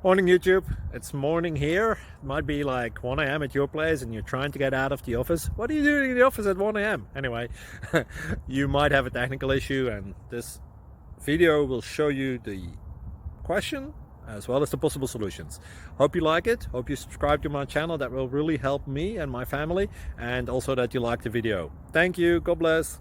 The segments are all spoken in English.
Morning YouTube, it's morning here. It might be like 1 a.m. at your place and you're trying to get out of the office. What are you doing in the office at 1 a.m.? Anyway, you might have a technical issue and this video will show you the question as well as the possible solutions. Hope you like it, hope you subscribe to my channel. That will really help me and my family, and also that you like the video. Thank you, God bless.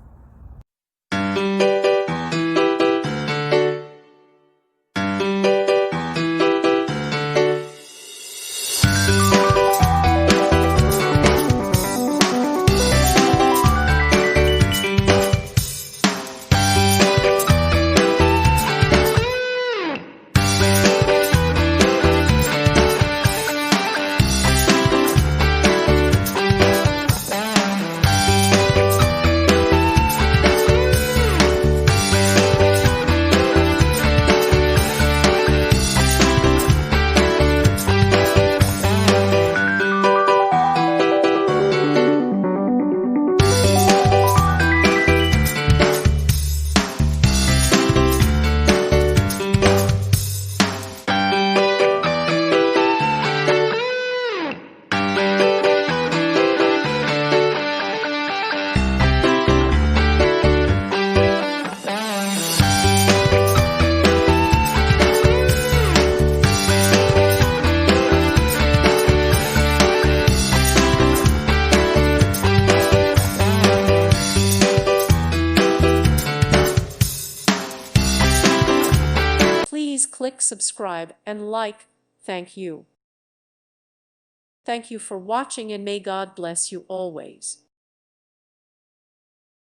Please click subscribe and like. Thank you. Thank you for watching and may God bless you always.